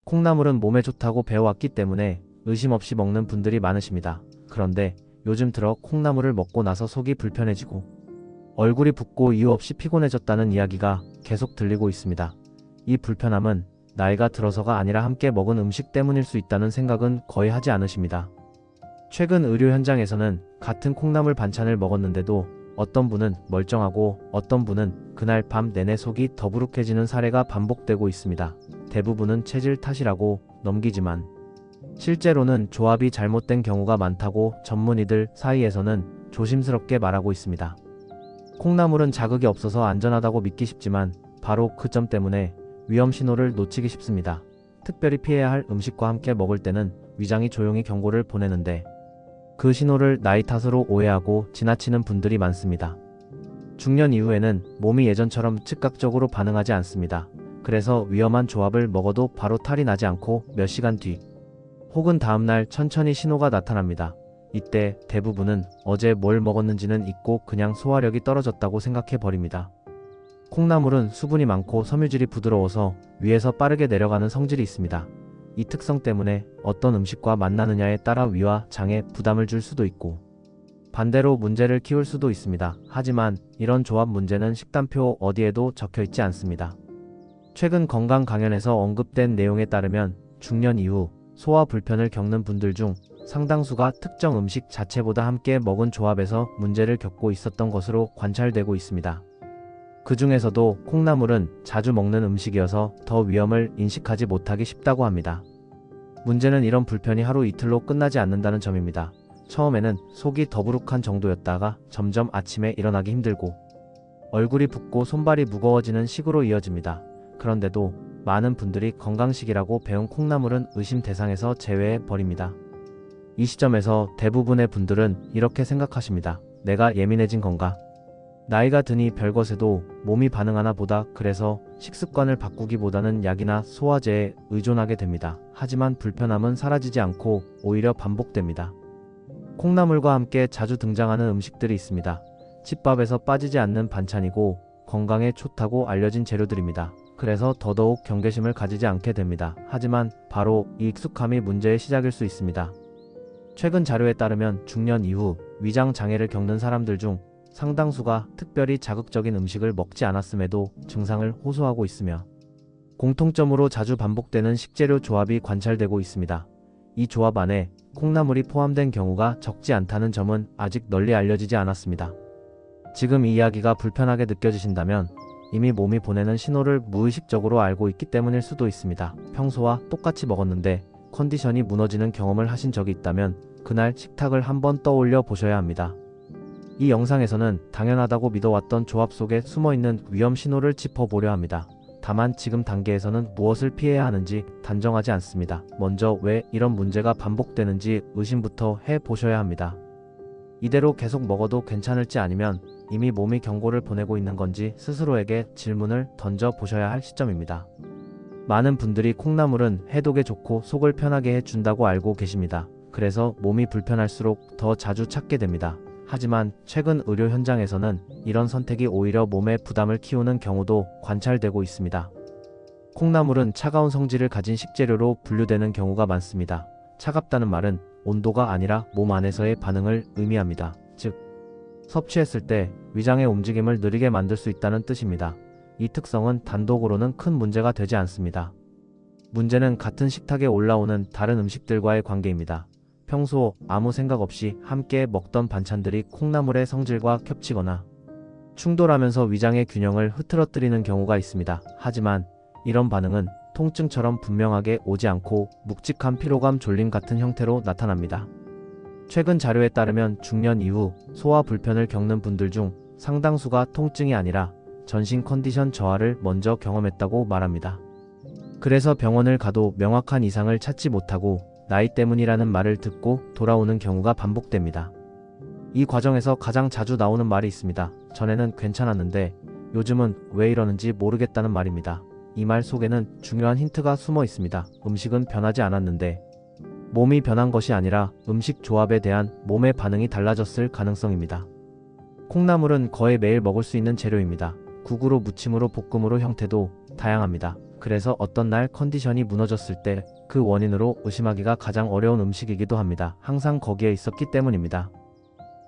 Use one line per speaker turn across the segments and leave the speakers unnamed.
콩나물은 몸에 좋다고 배워왔기 때문에 의심 없이 먹는 분들이 많으십니다. 그런데 요즘 들어 콩나물을 먹고 나서 속이 불편해지고 얼굴이 붓고 이유 없이 피곤해졌다는 이야기가 계속 들리고 있습니다. 이 불편함은 나이가 들어서가 아니라 함께 먹은 음식 때문일 수 있다는 생각은 거의 하지 않으십니다. 최근 의료 현장에서는 같은 콩나물 반찬을 먹었는데도 어떤 분은 멀쩡하고 어떤 분은 그날 밤 내내 속이 더부룩해지는 사례가 반복되고 있습니다. 대부분은 체질 탓이라고 넘기지만 실제로는 조합이 잘못된 경우가 많다고 전문의들 사이에서는 조심스럽게 말하고 있습니다. 콩나물은 자극이 없어서 안전하다고 믿기 쉽지만 바로 그 점 때문에 위험 신호를 놓치기 쉽습니다. 특별히 피해야 할 음식과 함께 먹을 때는 위장이 조용히 경고를 보내는데 그 신호를 나이 탓으로 오해하고 지나치는 분들이 많습니다. 중년 이후에는 몸이 예전처럼 즉각적으로 반응하지 않습니다. 그래서 위험한 조합을 먹어도 바로 탈이 나지 않고 몇 시간 뒤 혹은 다음날 천천히 신호가 나타납니다. 이때 대부분은 어제 뭘 먹었는지는 잊고 그냥 소화력이 떨어졌다고 생각해 버립니다. 콩나물은 수분이 많고 섬유질이 부드러워서 위에서 빠르게 내려가는 성질이 있습니다. 이 특성 때문에 어떤 음식과 만나느냐에 따라 위와 장에 부담을 줄 수도 있고 반대로 문제를 키울 수도 있습니다. 하지만 이런 조합 문제는 식단표 어디에도 적혀 있지 않습니다. 최근 건강 강연에서 언급된 내용에 따르면 중년 이후 소화 불편을 겪는 분들 중 상당수가 특정 음식 자체보다 함께 먹은 조합에서 문제를 겪고 있었던 것으로 관찰되고 있습니다. 그 중에서도 콩나물은 자주 먹는 음식이어서 더 위험을 인식하지 못하기 쉽다고 합니다. 문제는 이런 불편이 하루 이틀로 끝나지 않는다는 점입니다. 처음에는 속이 더부룩한 정도였다가 점점 아침에 일어나기 힘들고 얼굴이 붓고 손발이 무거워지는 식으로 이어집니다. 그런데도 많은 분들이 건강식이라고 배운 콩나물은 의심 대상에서 제외해 버립니다. 이 시점에서 대부분의 분들은 이렇게 생각하십니다. 내가 예민해진 건가? 나이가 드니 별것에도 몸이 반응하나 보다. 그래서 식습관을 바꾸기보다는 약이나 소화제에 의존하게 됩니다. 하지만 불편함은 사라지지 않고 오히려 반복됩니다. 콩나물과 함께 자주 등장하는 음식들이 있습니다. 집밥에서 빠지지 않는 반찬이고 건강에 좋다고 알려진 재료들입니다. 그래서 더더욱 경계심을 가지지 않게 됩니다. 하지만 바로 이 익숙함이 문제의 시작일 수 있습니다. 최근 자료에 따르면 중년 이후 위장 장애를 겪는 사람들 중 상당수가 특별히 자극적인 음식을 먹지 않았음에도 증상을 호소하고 있으며 공통점으로 자주 반복되는 식재료 조합이 관찰되고 있습니다. 이 조합 안에 콩나물이 포함된 경우가 적지 않다는 점은 아직 널리 알려지지 않았습니다. 지금 이 이야기가 불편하게 느껴지신다면 이미 몸이 보내는 신호를 무의식적으로 알고 있기 때문일 수도 있습니다. 평소와 똑같이 먹었는데 컨디션이 무너지는 경험을 하신 적이 있다면 그날 식탁을 한번 떠올려 보셔야 합니다. 이 영상에서는 당연하다고 믿어왔던 조합 속에 숨어있는 위험 신호를 짚어보려 합니다. 다만 지금 단계에서는 무엇을 피해야 하는지 단정하지 않습니다. 먼저 왜 이런 문제가 반복되는지 의심부터 해보셔야 합니다. 이대로 계속 먹어도 괜찮을지 아니면 이미 몸이 경고를 보내고 있는 건지 스스로에게 질문을 던져보셔야 할 시점입니다. 많은 분들이 콩나물은 해독에 좋고 속을 편하게 해준다고 알고 계십니다. 그래서 몸이 불편할수록 더 자주 찾게 됩니다. 하지만 최근 의료 현장에서는 이런 선택이 오히려 몸에 부담을 키우는 경우도 관찰되고 있습니다. 콩나물은 차가운 성질을 가진 식재료로 분류되는 경우가 많습니다. 차갑다는 말은 온도가 아니라 몸 안에서의 반응을 의미합니다. 즉, 섭취했을 때 위장의 움직임을 느리게 만들 수 있다는 뜻입니다. 이 특성은 단독으로는 큰 문제가 되지 않습니다. 문제는 같은 식탁에 올라오는 다른 음식들과의 관계입니다. 평소 아무 생각 없이 함께 먹던 반찬들이 콩나물의 성질과 겹치거나 충돌하면서 위장의 균형을 흐트러뜨리는 경우가 있습니다. 하지만 이런 반응은 통증처럼 분명하게 오지 않고 묵직한 피로감, 졸림 같은 형태로 나타납니다. 최근 자료에 따르면 중년 이후 소화 불편을 겪는 분들 중 상당수가 통증이 아니라 전신 컨디션 저하를 먼저 경험했다고 말합니다. 그래서 병원을 가도 명확한 이상을 찾지 못하고 나이 때문이라는 말을 듣고 돌아오는 경우가 반복됩니다. 이 과정에서 가장 자주 나오는 말이 있습니다. 전에는 괜찮았는데 요즘은 왜 이러는지 모르겠다는 말입니다. 이 말 속에는 중요한 힌트가 숨어 있습니다. 음식은 변하지 않았는데 몸이 변한 것이 아니라 음식 조합에 대한 몸의 반응이 달라졌을 가능성입니다. 콩나물은 거의 매일 먹을 수 있는 재료입니다. 국으로, 무침으로, 볶음으로 형태도 다양합니다. 그래서 어떤 날 컨디션이 무너졌을 때 그 원인으로 의심하기가 가장 어려운 음식이기도 합니다. 항상 거기에 있었기 때문입니다.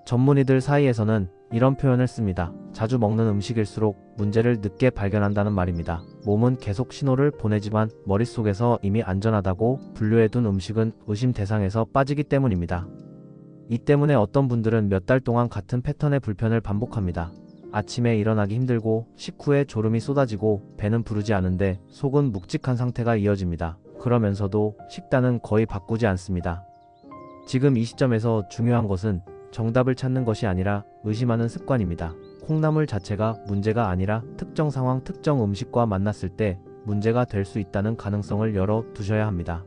전문의들 사이에서는 이런 표현을 씁니다. 자주 먹는 음식일수록 문제를 늦게 발견한다는 말입니다. 몸은 계속 신호를 보내지만 머릿속에서 이미 안전하다고 분류해둔 음식은 의심 대상에서 빠지기 때문입니다. 이 때문에 어떤 분들은 몇 달 동안 같은 패턴의 불편을 반복합니다. 아침에 일어나기 힘들고 식후에 졸음이 쏟아지고 배는 부르지 않은데 속은 묵직한 상태가 이어집니다. 그러면서도 식단은 거의 바꾸지 않습니다. 지금 이 시점에서 중요한 것은 정답을 찾는 것이 아니라 의심하는 습관입니다. 콩나물 자체가 문제가 아니라 특정 상황, 특정 음식과 만났을 때 문제가 될 수 있다는 가능성을 열어 두셔야 합니다.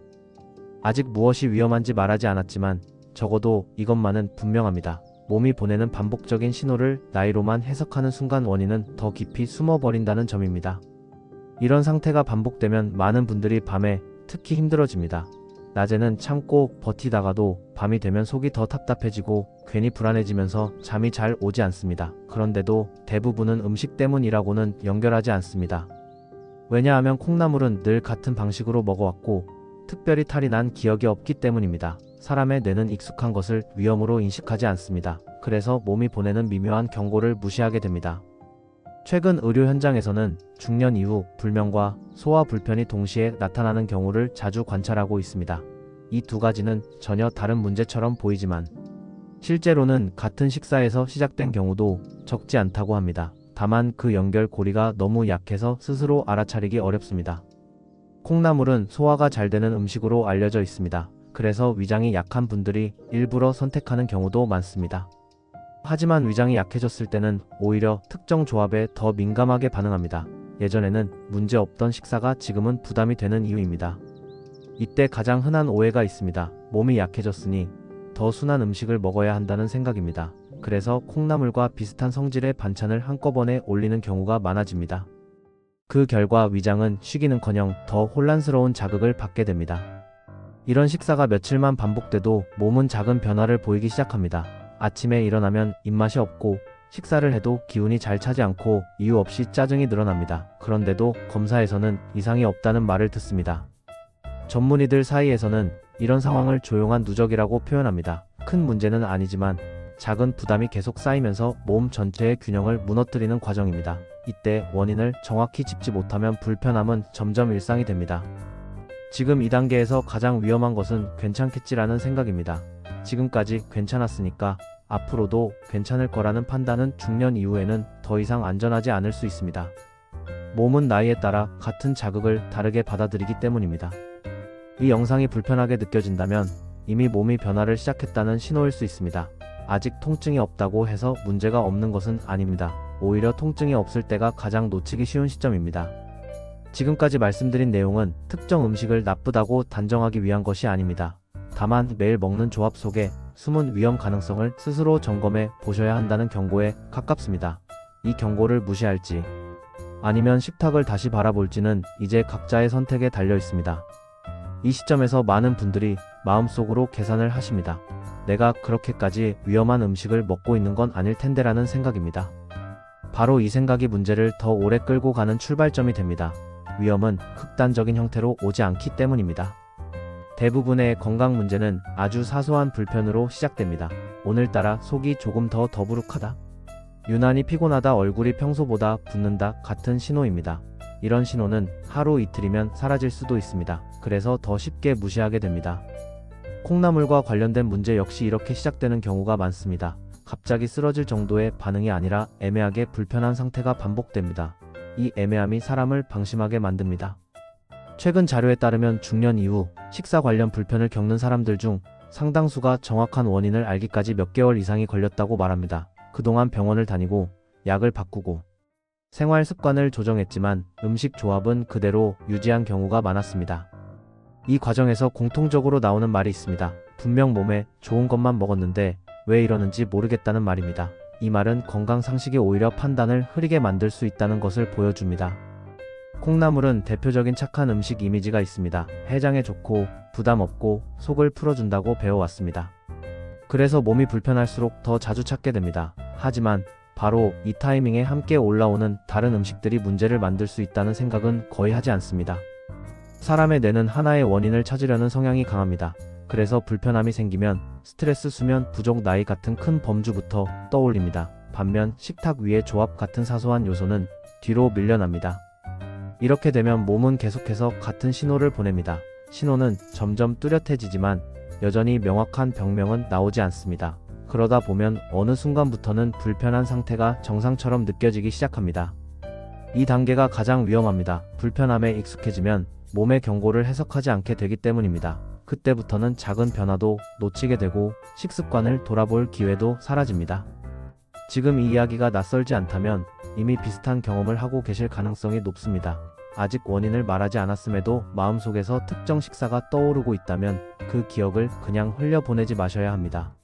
아직 무엇이 위험한지 말하지 않았지만 적어도 이것만은 분명합니다. 몸이 보내는 반복적인 신호를 나이로만 해석하는 순간 원인은 더 깊이 숨어버린다는 점입니다. 이런 상태가 반복되면 많은 분들이 밤에 특히 힘들어집니다. 낮에는 참고 버티다가도 밤이 되면 속이 더 답답해지고 괜히 불안해지면서 잠이 잘 오지 않습니다. 그런데도 대부분은 음식 때문이라고는 연결하지 않습니다. 왜냐하면 콩나물은 늘 같은 방식으로 먹어왔고 특별히 탈이 난 기억이 없기 때문입니다. 사람의 뇌는 익숙한 것을 위험으로 인식하지 않습니다. 그래서 몸이 보내는 미묘한 경고를 무시하게 됩니다. 최근 의료 현장에서는 중년 이후 불면과 소화 불편이 동시에 나타나는 경우를 자주 관찰하고 있습니다. 이 두 가지는 전혀 다른 문제처럼 보이지만 실제로는 같은 식사에서 시작된 경우도 적지 않다고 합니다. 다만 그 연결고리가 너무 약해서 스스로 알아차리기 어렵습니다. 콩나물은 소화가 잘 되는 음식으로 알려져 있습니다. 그래서 위장이 약한 분들이 일부러 선택하는 경우도 많습니다. 하지만 위장이 약해졌을 때는 오히려 특정 조합에 더 민감하게 반응합니다. 예전에는 문제 없던 식사가 지금은 부담이 되는 이유입니다. 이때 가장 흔한 오해가 있습니다. 몸이 약해졌으니 더 순한 음식을 먹어야 한다는 생각입니다. 그래서 콩나물과 비슷한 성질의 반찬을 한꺼번에 올리는 경우가 많아집니다. 그 결과 위장은 쉬기는커녕 더 혼란스러운 자극을 받게 됩니다. 이런 식사가 며칠만 반복돼도 몸은 작은 변화를 보이기 시작합니다. 아침에 일어나면 입맛이 없고 식사를 해도 기운이 잘 차지 않고 이유 없이 짜증이 늘어납니다. 그런데도 검사에서는 이상이 없다는 말을 듣습니다. 전문의들 사이에서는 이런 상황을 조용한 누적이라고 표현합니다. 큰 문제는 아니지만 작은 부담이 계속 쌓이면서 몸 전체의 균형을 무너뜨리는 과정입니다. 이때 원인을 정확히 짚지 못하면 불편함은 점점 일상이 됩니다. 지금 이 단계에서 가장 위험한 것은 괜찮겠지라는 생각입니다. 지금까지 괜찮았으니까 앞으로도 괜찮을 거라는 판단은 중년 이후에는 더 이상 안전하지 않을 수 있습니다. 몸은 나이에 따라 같은 자극을 다르게 받아들이기 때문입니다. 이 영상이 불편하게 느껴진다면 이미 몸이 변화를 시작했다는 신호일 수 있습니다. 아직 통증이 없다고 해서 문제가 없는 것은 아닙니다. 오히려 통증이 없을 때가 가장 놓치기 쉬운 시점입니다. 지금까지 말씀드린 내용은 특정 음식을 나쁘다고 단정하기 위한 것이 아닙니다. 다만 매일 먹는 조합 속에 숨은 위험 가능성을 스스로 점검해 보셔야 한다는 경고에 가깝습니다. 이 경고를 무시할지 아니면 식탁을 다시 바라볼지는 이제 각자의 선택에 달려 있습니다. 이 시점에서 많은 분들이 마음속으로 계산을 하십니다. 내가 그렇게까지 위험한 음식을 먹고 있는 건 아닐 텐데라는 생각입니다. 바로 이 생각이 문제를 더 오래 끌고 가는 출발점이 됩니다. 위험은 극단적인 형태로 오지 않기 때문입니다. 대부분의 건강 문제는 아주 사소한 불편으로 시작됩니다. 오늘따라 속이 조금 더 더부룩하다. 유난히 피곤하다, 얼굴이 평소보다 붓는다 같은 신호입니다. 이런 신호는 하루 이틀이면 사라질 수도 있습니다. 그래서 더 쉽게 무시하게 됩니다. 콩나물과 관련된 문제 역시 이렇게 시작되는 경우가 많습니다. 갑자기 쓰러질 정도의 반응이 아니라 애매하게 불편한 상태가 반복됩니다. 이 애매함이 사람을 방심하게 만듭니다. 최근 자료에 따르면 중년 이후 식사 관련 불편을 겪는 사람들 중 상당수가 정확한 원인을 알기까지 몇 개월 이상이 걸렸다고 말합니다. 그동안 병원을 다니고 약을 바꾸고 생활 습관을 조정했지만 음식 조합은 그대로 유지한 경우가 많았습니다. 이 과정에서 공통적으로 나오는 말이 있습니다. 분명 몸에 좋은 것만 먹었는데 왜 이러는지 모르겠다는 말입니다. 이 말은 건강 상식이 오히려 판단을 흐리게 만들 수 있다는 것을 보여줍니다. 콩나물은 대표적인 착한 음식 이미지가 있습니다. 해장에 좋고 부담 없고 속을 풀어준다고 배워왔습니다. 그래서 몸이 불편할수록 더 자주 찾게 됩니다. 하지만 바로 이 타이밍에 함께 올라오는 다른 음식들이 문제를 만들 수 있다는 생각은 거의 하지 않습니다. 사람의 뇌는 하나의 원인을 찾으려는 성향이 강합니다. 그래서 불편함이 생기면 스트레스, 수면 부족, 나이 같은 큰 범주부터 떠올립니다. 반면 식탁 위의 조합 같은 사소한 요소는 뒤로 밀려납니다. 이렇게 되면 몸은 계속해서 같은 신호를 보냅니다. 신호는 점점 뚜렷해지지만 여전히 명확한 병명은 나오지 않습니다. 그러다 보면 어느 순간부터는 불편한 상태가 정상처럼 느껴지기 시작합니다. 이 단계가 가장 위험합니다. 불편함에 익숙해지면 몸의 경고를 해석하지 않게 되기 때문입니다. 그때부터는 작은 변화도 놓치게 되고 식습관을 돌아볼 기회도 사라집니다. 지금 이 이야기가 낯설지 않다면 이미 비슷한 경험을 하고 계실 가능성이 높습니다. 아직 원인을 말하지 않았음에도 마음속에서 특정 식사가 떠오르고 있다면 그 기억을 그냥 흘려보내지 마셔야 합니다.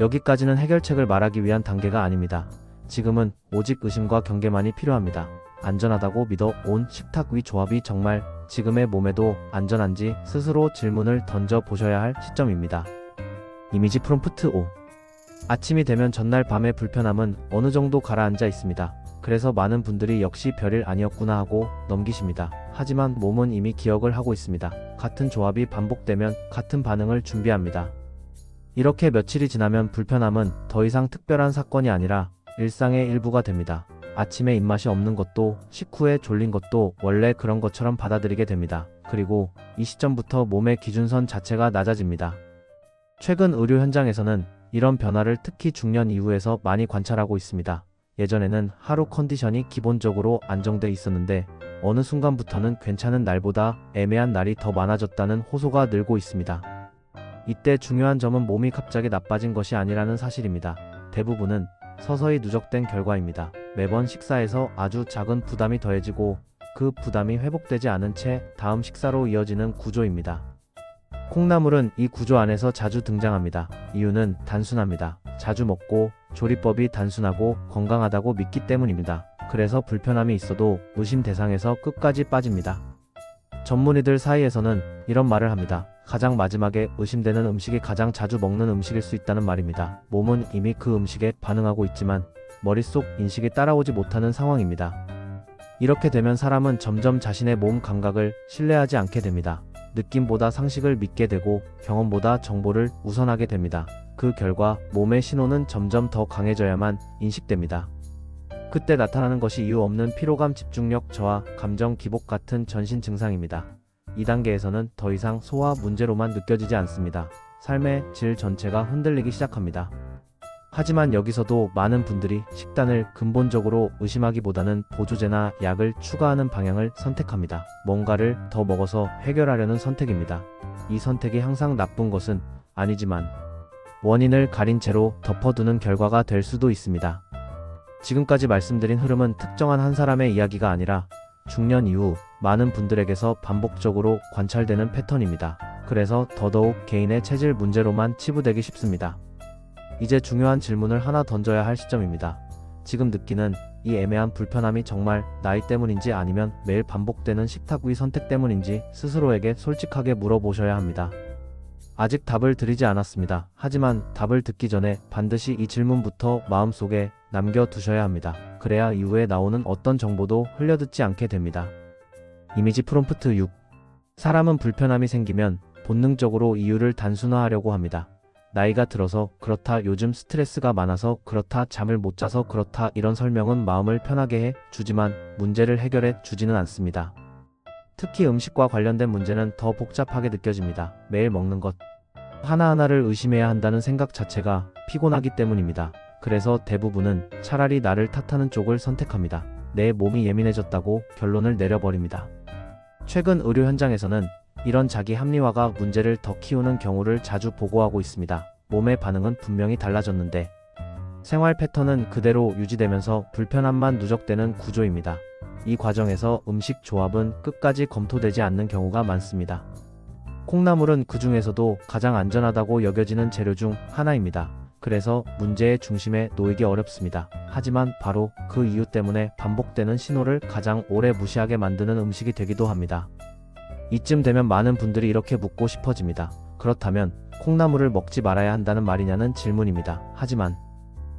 여기까지는 해결책을 말하기 위한 단계가 아닙니다. 지금은 오직 의심과 경계만이 필요합니다. 안전하다고 믿어 온 식탁 위 조합이 정말 지금의 몸에도 안전한지 스스로 질문을 던져 보셔야 할 시점입니다. 이미지 프롬프트 5. 아침이 되면 전날 밤의 불편함은 어느 정도 가라앉아 있습니다. 그래서 많은 분들이 역시 별일 아니었구나 하고 넘기십니다. 하지만 몸은 이미 기억을 하고 있습니다. 같은 조합이 반복되면 같은 반응을 준비합니다. 이렇게 며칠이 지나면 불편함은 더 이상 특별한 사건이 아니라 일상의 일부가 됩니다. 아침에 입맛이 없는 것도 식후에 졸린 것도 원래 그런 것처럼 받아들이게 됩니다. 그리고 이 시점부터 몸의 기준선 자체가 낮아집니다. 최근 의료 현장에서는 이런 변화를 특히 중년 이후에서 많이 관찰하고 있습니다. 예전에는 하루 컨디션이 기본적으로 안정돼 있었는데 어느 순간부터는 괜찮은 날보다 애매한 날이 더 많아졌다는 호소가 늘고 있습니다. 이때 중요한 점은 몸이 갑자기 나빠진 것이 아니라는 사실입니다. 대부분은 서서히 누적된 결과입니다. 매번 식사에서 아주 작은 부담이 더해지고 그 부담이 회복되지 않은 채 다음 식사로 이어지는 구조입니다. 콩나물은 이 구조 안에서 자주 등장합니다. 이유는 단순합니다. 자주 먹고 조리법이 단순하고 건강하다고 믿기 때문입니다. 그래서 불편함이 있어도 의심 대상에서 끝까지 빠집니다. 전문의들 사이에서는 이런 말을 합니다. 가장 마지막에 의심되는 음식이 가장 자주 먹는 음식일 수 있다는 말입니다. 몸은 이미 그 음식에 반응하고 있지만 머릿속 인식이 따라오지 못하는 상황입니다. 이렇게 되면 사람은 점점 자신의 몸 감각을 신뢰하지 않게 됩니다. 느낌보다 상식을 믿게 되고 경험보다 정보를 우선하게 됩니다. 그 결과 몸의 신호는 점점 더 강해져야만 인식됩니다. 그때 나타나는 것이 이유 없는 피로감, 집중력 저하, 감정 기복 같은 전신 증상입니다. 이 단계에서는 더 이상 소화 문제로만 느껴지지 않습니다. 삶의 질 전체가 흔들리기 시작합니다. 하지만 여기서도 많은 분들이 식단을 근본적으로 의심하기보다는 보조제나 약을 추가하는 방향을 선택합니다. 뭔가를 더 먹어서 해결하려는 선택입니다. 이 선택이 항상 나쁜 것은 아니지만 원인을 가린 채로 덮어두는 결과가 될 수도 있습니다. 지금까지 말씀드린 흐름은 특정한 한 사람의 이야기가 아니라 중년 이후 많은 분들에게서 반복적으로 관찰되는 패턴입니다. 그래서 더더욱 개인의 체질 문제로만 치부되기 쉽습니다. 이제 중요한 질문을 하나 던져야 할 시점입니다. 지금 느끼는 이 애매한 불편함이 정말 나이 때문인지 아니면 매일 반복되는 식탁 위 선택 때문인지 스스로에게 솔직하게 물어보셔야 합니다. 아직 답을 드리지 않았습니다. 하지만 답을 듣기 전에 반드시 이 질문부터 마음속에 남겨두셔야 합니다. 그래야 이후에 나오는 어떤 정보도 흘려듣지 않게 됩니다. 이미지 프롬프트 6. 사람은 불편함이 생기면 본능적으로 이유를 단순화하려고 합니다. 나이가 들어서 그렇다, 요즘 스트레스가 많아서 그렇다, 잠을 못 자서 그렇다, 이런 설명은 마음을 편하게 해 주지만 문제를 해결해 주지는 않습니다. 특히 음식과 관련된 문제는 더 복잡하게 느껴집니다. 매일 먹는 것 하나하나를 의심해야 한다는 생각 자체가 피곤하기 때문입니다. 그래서 대부분은 차라리 나를 탓하는 쪽을 선택합니다. 내 몸이 예민해졌다고 결론을 내려버립니다. 최근 의료 현장에서는 이런 자기 합리화가 문제를 더 키우는 경우를 자주 보고하고 있습니다. 몸의 반응은 분명히 달라졌는데 생활 패턴은 그대로 유지되면서 불편함만 누적되는 구조입니다. 이 과정에서 음식 조합은 끝까지 검토되지 않는 경우가 많습니다. 콩나물은 그 중에서도 가장 안전하다고 여겨지는 재료 중 하나입니다. 그래서 문제의 중심에 놓이기 어렵습니다. 하지만 바로 그 이유 때문에 반복되는 신호를 가장 오래 무시하게 만드는 음식이 되기도 합니다. 이쯤 되면 많은 분들이 이렇게 묻고 싶어집니다. 그렇다면 콩나물을 먹지 말아야 한다는 말이냐는 질문입니다. 하지만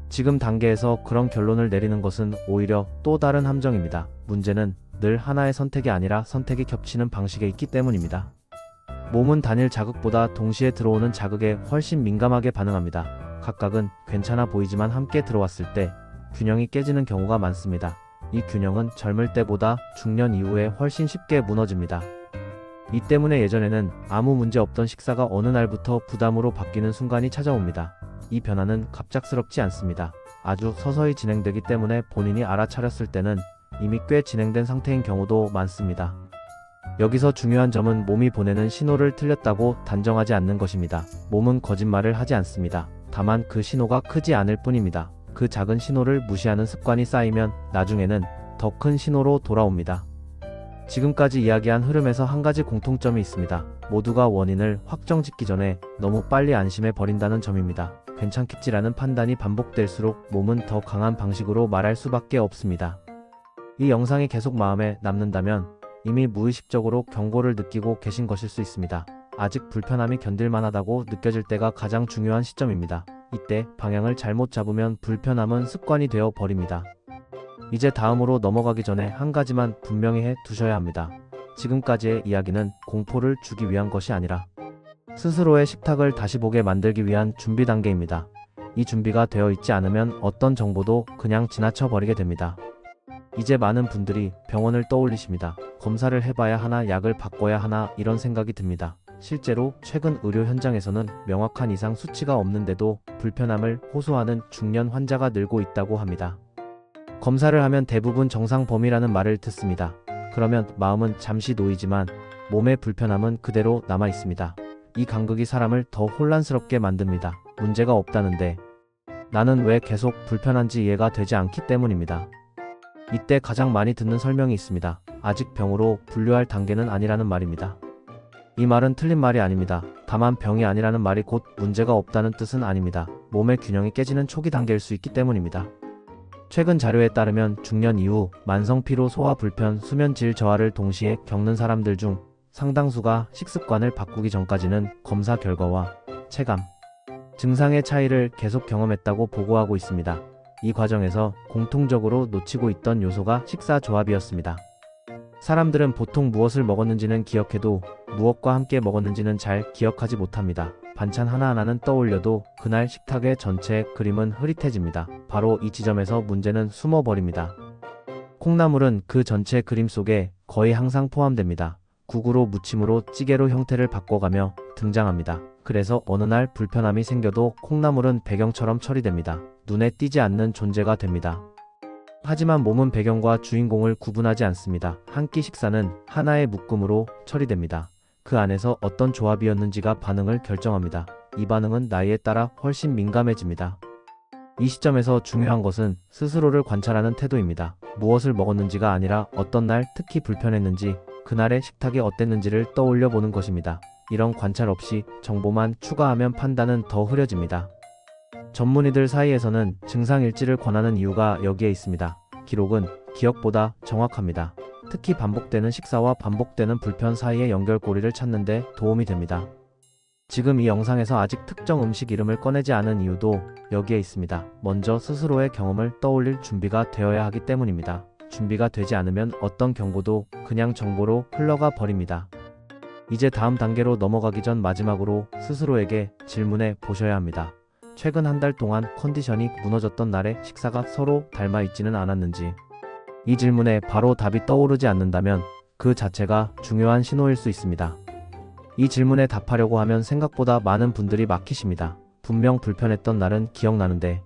지금 단계에서 그런 결론을 내리는 것은 오히려 또 다른 함정입니다. 문제는 늘 하나의 선택이 아니라 선택이 겹치는 방식에 있기 때문입니다. 몸은 단일 자극보다 동시에 들어오는 자극에 훨씬 민감하게 반응합니다. 각각은 괜찮아 보이지만 함께 들어왔을 때 균형이 깨지는 경우가 많습니다. 이 균형은 젊을 때보다 중년 이후에 훨씬 쉽게 무너집니다. 이 때문에 예전에는 아무 문제 없던 식사가 어느 날부터 부담으로 바뀌는 순간이 찾아옵니다. 이 변화는 갑작스럽지 않습니다. 아주 서서히 진행되기 때문에 본인이 알아차렸을 때는 이미 꽤 진행된 상태인 경우도 많습니다. 여기서 중요한 점은 몸이 보내는 신호를 틀렸다고 단정하지 않는 것입니다. 몸은 거짓말을 하지 않습니다. 다만 그 신호가 크지 않을 뿐입니다. 그 작은 신호를 무시하는 습관이 쌓이면 나중에는 더 큰 신호로 돌아옵니다. 지금까지 이야기한 흐름에서 한 가지 공통점이 있습니다. 모두가 원인을 확정짓기 전에 너무 빨리 안심해 버린다는 점입니다. 괜찮겠지라는 판단이 반복될수록 몸은 더 강한 방식으로 말할 수밖에 없습니다. 이 영상이 계속 마음에 남는다면 이미 무의식적으로 경고를 느끼고 계신 것일 수 있습니다. 아직 불편함이 견딜만하다고 느껴질 때가 가장 중요한 시점입니다. 이때 방향을 잘못 잡으면 불편함은 습관이 되어 버립니다. 이제 다음으로 넘어가기 전에 한 가지만 분명히 해 두셔야 합니다. 지금까지의 이야기는 공포를 주기 위한 것이 아니라 스스로의 식탁을 다시 보게 만들기 위한 준비 단계입니다. 이 준비가 되어 있지 않으면 어떤 정보도 그냥 지나쳐 버리게 됩니다. 이제 많은 분들이 병원을 떠올리십니다. 검사를 해봐야 하나, 약을 바꿔야 하나, 이런 생각이 듭니다. 실제로 최근 의료 현장에서는 명확한 이상 수치가 없는데도 불편함을 호소하는 중년 환자가 늘고 있다고 합니다. 검사를 하면 대부분 정상 범위라는 말을 듣습니다. 그러면 마음은 잠시 놓이지만 몸의 불편함은 그대로 남아 있습니다. 이 간극이 사람을 더 혼란스럽게 만듭니다. 문제가 없다는데 나는 왜 계속 불편한지 이해가 되지 않기 때문입니다. 이때 가장 많이 듣는 설명이 있습니다. 아직 병으로 분류할 단계는 아니라는 말입니다. 이 말은 틀린 말이 아닙니다. 다만 병이 아니라는 말이 곧 문제가 없다는 뜻은 아닙니다. 몸의 균형이 깨지는 초기 단계일 수 있기 때문입니다. 최근 자료에 따르면 중년 이후 만성 피로, 소화 불편, 수면 질 저하를 동시에 겪는 사람들 중 상당수가 식습관을 바꾸기 전까지는 검사 결과와 체감, 증상의 차이를 계속 경험했다고 보고하고 있습니다. 이 과정에서 공통적으로 놓치고 있던 요소가 식사 조합이었습니다. 사람들은 보통 무엇을 먹었는지는 기억해도 무엇과 함께 먹었는지는 잘 기억하지 못합니다. 반찬 하나하나는 떠올려도 그날 식탁의 전체 그림은 흐릿해집니다. 바로 이 지점에서 문제는 숨어버립니다. 콩나물은 그 전체 그림 속에 거의 항상 포함됩니다. 국으로, 무침으로, 찌개로 형태를 바꿔가며 등장합니다. 그래서 어느 날 불편함이 생겨도 콩나물은 배경처럼 처리됩니다. 눈에 띄지 않는 존재가 됩니다. 하지만 몸은 배경과 주인공을 구분하지 않습니다. 한 끼 식사는 하나의 묶음으로 처리됩니다. 그 안에서 어떤 조합이었는지가 반응을 결정합니다. 이 반응은 나이에 따라 훨씬 민감해집니다. 이 시점에서 중요한 것은 스스로를 관찰하는 태도입니다. 무엇을 먹었는지가 아니라 어떤 날 특히 불편했는지, 그날의 식탁이 어땠는지를 떠올려 보는 것입니다. 이런 관찰 없이 정보만 추가하면 판단은 더 흐려집니다. 전문의들 사이에서는 증상일지를 권하는 이유가 여기에 있습니다. 기록은 기억보다 정확합니다. 특히 반복되는 식사와 반복되는 불편 사이의 연결고리를 찾는 데 도움이 됩니다. 지금 이 영상에서 아직 특정 음식 이름을 꺼내지 않은 이유도 여기에 있습니다. 먼저 스스로의 경험을 떠올릴 준비가 되어야 하기 때문입니다. 준비가 되지 않으면 어떤 경고도 그냥 정보로 흘러가 버립니다. 이제 다음 단계로 넘어가기 전 마지막으로 스스로에게 질문해 보셔야 합니다. 최근 한 달 동안 컨디션이 무너졌던 날의 식사가 서로 닮아 있지는 않았는지. 이 질문에 바로 답이 떠오르지 않는다면 그 자체가 중요한 신호일 수 있습니다. 이 질문에 답하려고 하면 생각보다 많은 분들이 막히십니다. 분명 불편했던 날은 기억나는데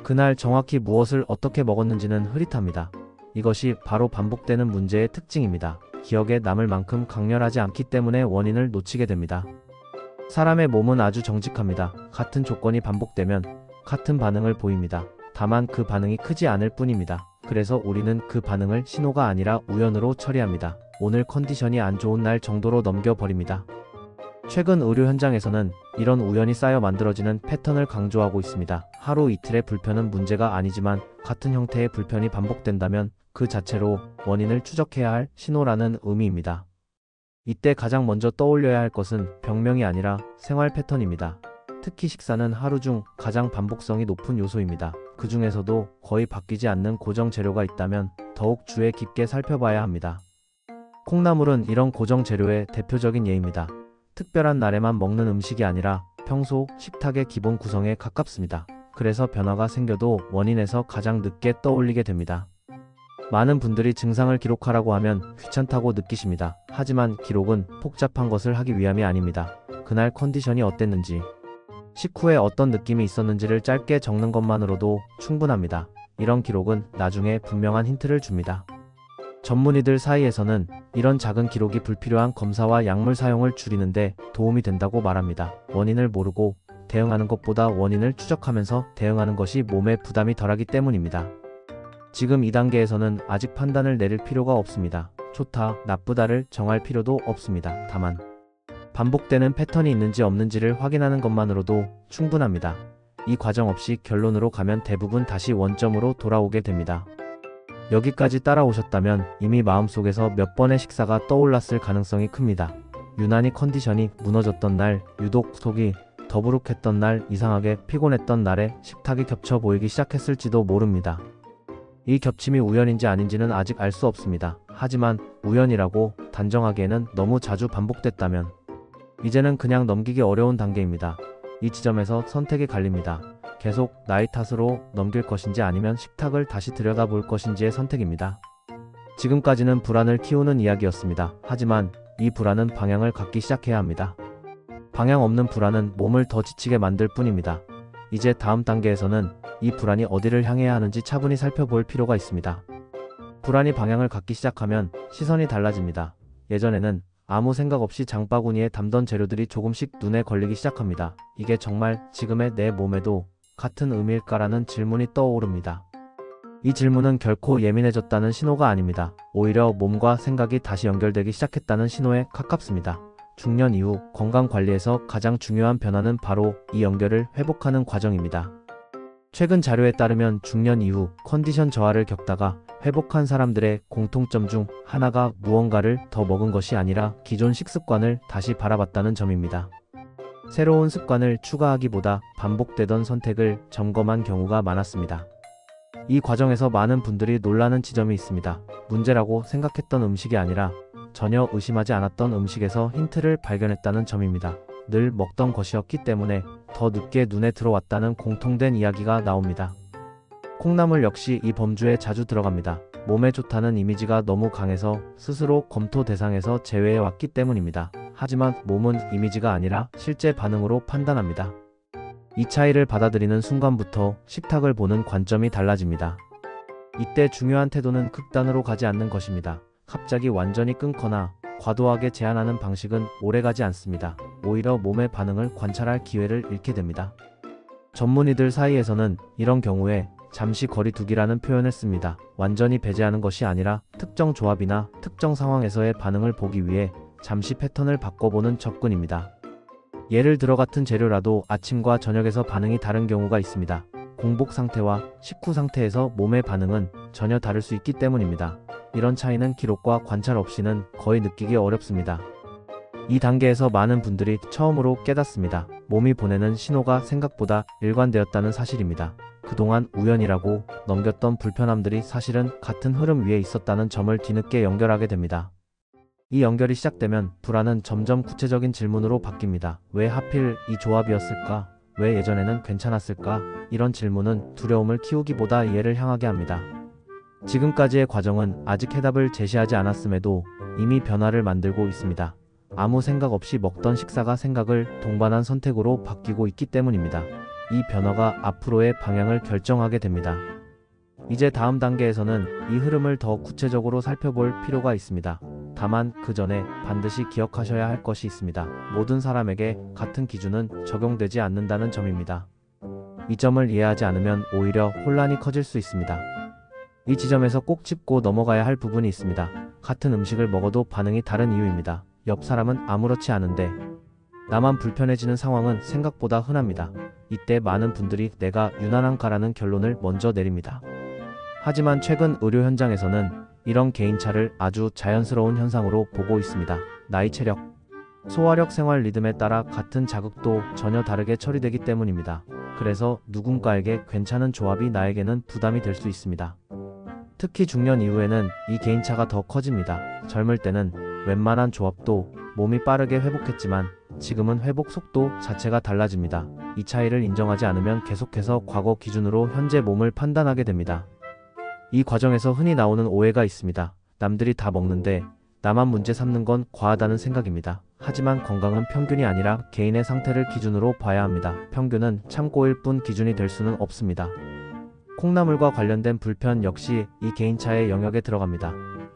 그날 정확히 무엇을 어떻게 먹었는지는 흐릿합니다. 이것이 바로 반복되는 문제의 특징입니다. 기억에 남을 만큼 강렬하지 않기 때문에 원인을 놓치게 됩니다. 사람의 몸은 아주 정직합니다. 같은 조건이 반복되면 같은 반응을 보입니다. 다만 그 반응이 크지 않을 뿐입니다. 그래서 우리는 그 반응을 신호가 아니라 우연으로 처리합니다. 오늘 컨디션이 안 좋은 날 정도로 넘겨버립니다. 최근 의료 현장에서는 이런 우연이 쌓여 만들어지는 패턴을 강조하고 있습니다. 하루 이틀의 불편은 문제가 아니지만 같은 형태의 불편이 반복된다면 그 자체로 원인을 추적해야 할 신호라는 의미입니다. 이때 가장 먼저 떠올려야 할 것은 병명이 아니라 생활 패턴입니다. 특히 식사는 하루 중 가장 반복성이 높은 요소입니다. 그 중에서도 거의 바뀌지 않는 고정 재료가 있다면 더욱 주의 깊게 살펴봐야 합니다. 콩나물은 이런 고정 재료의 대표적인 예입니다. 특별한 날에만 먹는 음식이 아니라 평소 식탁의 기본 구성에 가깝습니다. 그래서 변화가 생겨도 원인에서 가장 늦게 떠올리게 됩니다. 많은 분들이 증상을 기록하라고 하면 귀찮다고 느끼십니다. 하지만 기록은 복잡한 것을 하기 위함이 아닙니다. 그날 컨디션이 어땠는지, 식후에 어떤 느낌이 있었는지를 짧게 적는 것만으로도 충분합니다. 이런 기록은 나중에 분명한 힌트를 줍니다. 전문의들 사이에서는 이런 작은 기록이 불필요한 검사와 약물 사용을 줄이는데 도움이 된다고 말합니다. 원인을 모르고 대응하는 것보다 원인을 추적하면서 대응하는 것이 몸에 부담이 덜하기 때문입니다. 지금 이 단계에서는 아직 판단을 내릴 필요가 없습니다. 좋다, 나쁘다를 정할 필요도 없습니다. 다만 반복되는 패턴이 있는지 없는지를 확인하는 것만으로도 충분합니다. 이 과정 없이 결론으로 가면 대부분 다시 원점으로 돌아오게 됩니다. 여기까지 따라오셨다면 이미 마음속에서 몇 번의 식사가 떠올랐을 가능성이 큽니다. 유난히 컨디션이 무너졌던 날, 유독 속이 더부룩했던 날, 이상하게 피곤했던 날에 식탁이 겹쳐 보이기 시작했을지도 모릅니다. 이 겹침이 우연인지 아닌지는 아직 알 수 없습니다. 하지만 우연이라고 단정하기에는 너무 자주 반복됐다면 이제는 그냥 넘기기 어려운 단계입니다. 이 지점에서 선택이 갈립니다. 계속 나이 탓으로 넘길 것인지 아니면 식탁을 다시 들여다볼 것인지의 선택입니다. 지금까지는 불안을 키우는 이야기였습니다. 하지만 이 불안은 방향을 갖기 시작해야 합니다. 방향 없는 불안은 몸을 더 지치게 만들 뿐입니다. 이제 다음 단계에서는 이 불안이 어디를 향해야 하는지 차분히 살펴볼 필요가 있습니다. 불안이 방향을 갖기 시작하면 시선이 달라집니다. 예전에는 아무 생각 없이 장바구니에 담던 재료들이 조금씩 눈에 걸리기 시작합니다. 이게 정말 지금의 내 몸에도 같은 의미일까라는 질문이 떠오릅니다. 이 질문은 결코 예민해졌다는 신호가 아닙니다. 오히려 몸과 생각이 다시 연결되기 시작했다는 신호에 가깝습니다. 중년 이후 건강관리에서 가장 중요한 변화는 바로 이 연결을 회복하는 과정입니다. 최근 자료에 따르면 중년 이후 컨디션 저하를 겪다가 회복한 사람들의 공통점 중 하나가 무언가를 더 먹은 것이 아니라 기존 식습관을 다시 바라봤다는 점입니다. 새로운 습관을 추가하기보다 반복되던 선택을 점검한 경우가 많았습니다. 이 과정에서 많은 분들이 놀라는 지점이 있습니다. 문제라고 생각했던 음식이 아니라 전혀 의심하지 않았던 음식에서 힌트를 발견했다는 점입니다. 늘 먹던 것이었기 때문에 더 늦게 눈에 들어왔다는 공통된 이야기가 나옵니다. 콩나물 역시 이 범주에 자주 들어갑니다. 몸에 좋다는 이미지가 너무 강해서 스스로 검토 대상에서 제외해 왔기 때문입니다. 하지만 몸은 이미지가 아니라 실제 반응으로 판단합니다. 이 차이를 받아들이는 순간부터 식탁을 보는 관점이 달라집니다. 이때 중요한 태도는 극단으로 가지 않는 것입니다. 갑자기 완전히 끊거나 과도하게 제한하는 방식은 오래가지 않습니다. 오히려 몸의 반응을 관찰할 기회를 잃게 됩니다. 전문의들 사이에서는 이런 경우에 잠시 거리두기라는 표현을 씁니다. 완전히 배제하는 것이 아니라 특정 조합이나 특정 상황에서의 반응을 보기 위해 잠시 패턴을 바꿔보는 접근입니다. 예를 들어 같은 재료라도 아침과 저녁에서 반응이 다른 경우가 있습니다. 공복 상태와 식후 상태에서 몸의 반응은 전혀 다를 수 있기 때문입니다. 이런 차이는 기록과 관찰 없이는 거의 느끼기 어렵습니다. 이 단계에서 많은 분들이 처음으로 깨닫습니다. 몸이 보내는 신호가 생각보다 일관되었다는 사실입니다. 그동안 우연이라고 넘겼던 불편함들이 사실은 같은 흐름 위에 있었다는 점을 뒤늦게 연결하게 됩니다. 이 연결이 시작되면 불안은 점점 구체적인 질문으로 바뀝니다. 왜 하필 이 조합이었을까? 왜 예전에는 괜찮았을까? 이런 질문은 두려움을 키우기보다 이해를 향하게 합니다. 지금까지의 과정은 아직 해답을 제시하지 않았음에도 이미 변화를 만들고 있습니다. 아무 생각 없이 먹던 식사가 생각을 동반한 선택으로 바뀌고 있기 때문입니다. 이 변화가 앞으로의 방향을 결정하게 됩니다. 이제 다음 단계에서는 이 흐름을 더 구체적으로 살펴볼 필요가 있습니다. 다만 그 전에 반드시 기억하셔야 할 것이 있습니다. 모든 사람에게 같은 기준은 적용되지 않는다는 점입니다. 이 점을 이해하지 않으면 오히려 혼란이 커질 수 있습니다. 이 지점에서 꼭 짚고 넘어가야 할 부분이 있습니다. 같은 음식을 먹어도 반응이 다른 이유입니다. 옆 사람은 아무렇지 않은데 나만 불편해지는 상황은 생각보다 흔합니다. 이때 많은 분들이 내가 유난한가라는 결론을 먼저 내립니다. 하지만 최근 의료 현장에서는 이런 개인차를 아주 자연스러운 현상으로 보고 있습니다. 나이, 체력, 소화력, 생활 리듬에 따라 같은 자극도 전혀 다르게 처리되기 때문입니다. 그래서 누군가에게 괜찮은 조합이 나에게는 부담이 될 수 있습니다. 특히 중년 이후에는 이 개인차가 더 커집니다. 젊을 때는 웬만한 조합도 몸이 빠르게 회복했지만 지금은 회복 속도 자체가 달라집니다. 이 차이를 인정하지 않으면 계속해서 과거 기준으로 현재 몸을 판단하게 됩니다. 이 과정에서 흔히 나오는 오해가 있습니다. 남들이 다 먹는데 나만 문제 삼는 건 과하다는 생각입니다. 하지만 건강은 평균이 아니라 개인의 상태를 기준으로 봐야 합니다. 평균은 참고일 뿐 기준이 될 수는 없습니다. 콩나물과 관련된 불편 역시 이 개인차의 영역에 들어갑니다.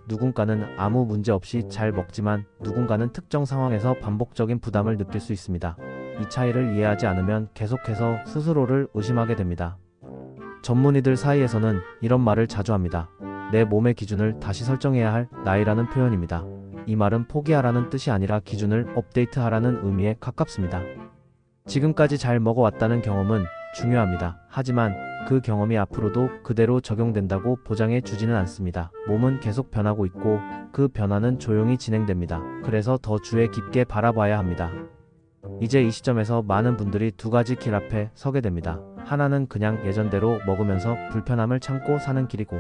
누군가는 아무 문제 없이 잘 먹지만 누군가는 특정 상황에서 반복적인 부담을 느낄 수 있습니다. 이 차이를 이해하지 않으면 계속해서 스스로를 의심하게 됩니다. 전문의들 사이에서는 이런 말을 자주 합니다. 내 몸의 기준을 다시 설정해야 할 나이라는 표현입니다. 이 말은 포기하라는 뜻이 아니라 기준을 업데이트하라는 의미에 가깝습니다. 지금까지 잘 먹어왔다는 경험은 중요합니다. 하지만 그 경험이 앞으로도 그대로 적용된다고 보장해 주지는 않습니다. 몸은 계속 변하고 있고 그 변화는 조용히 진행됩니다. 그래서 더 주의 깊게 바라봐야 합니다. 이제 이 시점에서 많은 분들이 두 가지 길 앞에 서게 됩니다. 하나는 그냥 예전대로 먹으면서 불편함을 참고 사는 길이고,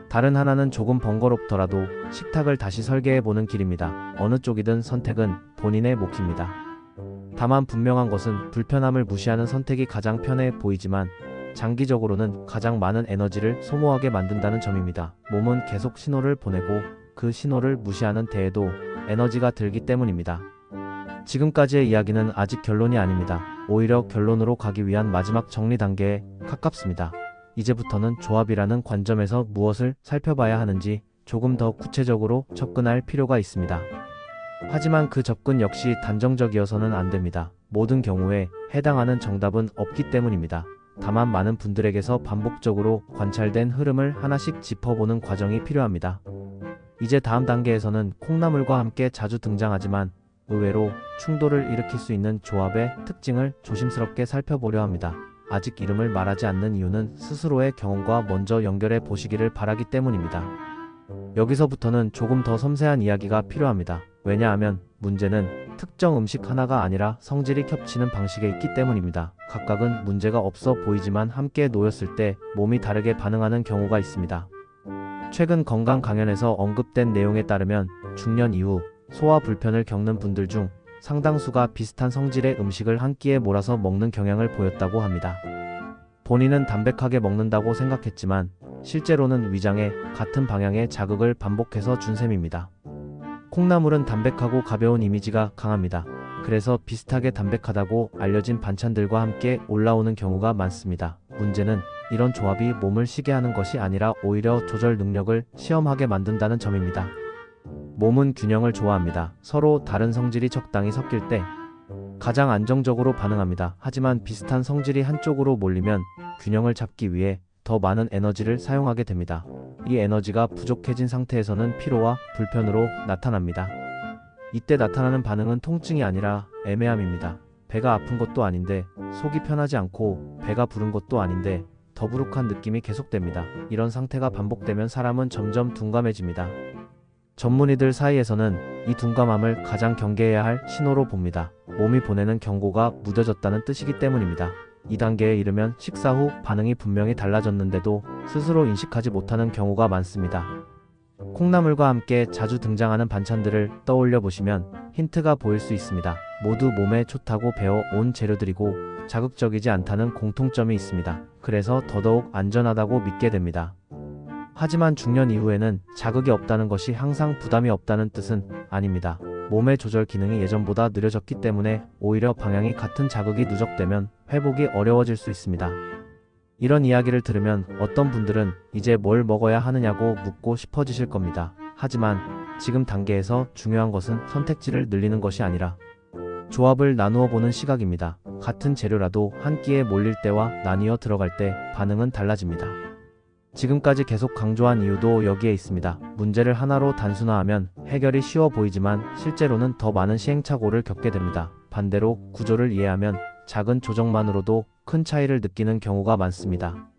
다른 하나는 조금 번거롭더라도 식탁을 다시 설계해보는 길입니다. 어느 쪽이든 선택은 본인의 몫입니다. 다만 분명한 것은 불편함을 무시하는 선택이 가장 편해 보이지만 장기적으로는 가장 많은 에너지를 소모하게 만든다는 점입니다. 몸은 계속 신호를 보내고 그 신호를 무시하는 데에도 에너지가 들기 때문입니다. 지금까지의 이야기는 아직 결론이 아닙니다. 오히려 결론으로 가기 위한 마지막 정리 단계에 가깝습니다. 이제부터는 조합이라는 관점에서 무엇을 살펴봐야 하는지 조금 더 구체적으로 접근할 필요가 있습니다. 하지만 그 접근 역시 단정적이어서는 안 됩니다. 모든 경우에 해당하는 정답은 없기 때문입니다. 다만 많은 분들에게서 반복적으로 관찰된 흐름을 하나씩 짚어보는 과정이 필요합니다. 이제 다음 단계에서는 콩나물과 함께 자주 등장하지만 의외로 충돌을 일으킬 수 있는 조합의 특징을 조심스럽게 살펴보려 합니다. 아직 이름을 말하지 않는 이유는 스스로의 경험과 먼저 연결해 보시기를 바라기 때문입니다. 여기서부터는 조금 더 섬세한 이야기가 필요합니다. 왜냐하면 문제는 특정 음식 하나가 아니라 성질이 겹치는 방식에 있기 때문입니다. 각각은 문제가 없어 보이지만 함께 놓였을 때 몸이 다르게 반응하는 경우가 있습니다. 최근 건강 강연에서 언급된 내용에 따르면 중년 이후 소화 불편을 겪는 분들 중 상당수가 비슷한 성질의 음식을 한 끼에 몰아서 먹는 경향을 보였다고 합니다. 본인은 담백하게 먹는다고 생각했지만 실제로는 위장에 같은 방향의 자극을 반복해서 준 셈입니다. 콩나물은 담백하고 가벼운 이미지가 강합니다. 그래서 비슷하게 담백하다고 알려진 반찬들과 함께 올라오는 경우가 많습니다. 문제는 이런 조합이 몸을 쉬게 하는 것이 아니라 오히려 조절 능력을 시험하게 만든다는 점입니다. 몸은 균형을 좋아합니다. 서로 다른 성질이 적당히 섞일 때 가장 안정적으로 반응합니다. 하지만 비슷한 성질이 한쪽으로 몰리면 균형을 잡기 위해 더 많은 에너지를 사용하게 됩니다. 이 에너지가 부족해진 상태에서는 피로와 불편으로 나타납니다. 이때 나타나는 반응은 통증이 아니라 애매함입니다. 배가 아픈 것도 아닌데 속이 편하지 않고 배가 부른 것도 아닌데 더부룩한 느낌이 계속됩니다. 이런 상태가 반복되면 사람은 점점 둔감해집니다. 전문의들 사이에서는 이 둔감함을 가장 경계해야 할 신호로 봅니다. 몸이 보내는 경고가 무뎌졌다는 뜻이기 때문입니다. 이 단계에 이르면 식사 후 반응이 분명히 달라졌는데도 스스로 인식하지 못하는 경우가 많습니다. 콩나물과 함께 자주 등장하는 반찬들을 떠올려 보시면 힌트가 보일 수 있습니다. 모두 몸에 좋다고 배워온 재료들이고 자극적이지 않다는 공통점이 있습니다. 그래서 더더욱 안전하다고 믿게 됩니다. 하지만 중년 이후에는 자극이 없다는 것이 항상 부담이 없다는 뜻은 아닙니다. 몸의 조절 기능이 예전보다 느려졌기 때문에 오히려 방향이 같은 자극이 누적되면 회복이 어려워질 수 있습니다. 이런 이야기를 들으면 어떤 분들은 이제 뭘 먹어야 하느냐고 묻고 싶어지실 겁니다. 하지만 지금 단계에서 중요한 것은 선택지를 늘리는 것이 아니라 조합을 나누어 보는 시각입니다. 같은 재료라도 한 끼에 몰릴 때와 나뉘어 들어갈 때 반응은 달라집니다. 지금까지 계속 강조한 이유도 여기에 있습니다. 문제를 하나로 단순화하면 해결이 쉬워 보이지만 실제로는 더 많은 시행착오를 겪게 됩니다. 반대로 구조를 이해하면 작은 조정만으로도 큰 차이를 느끼는 경우가 많습니다.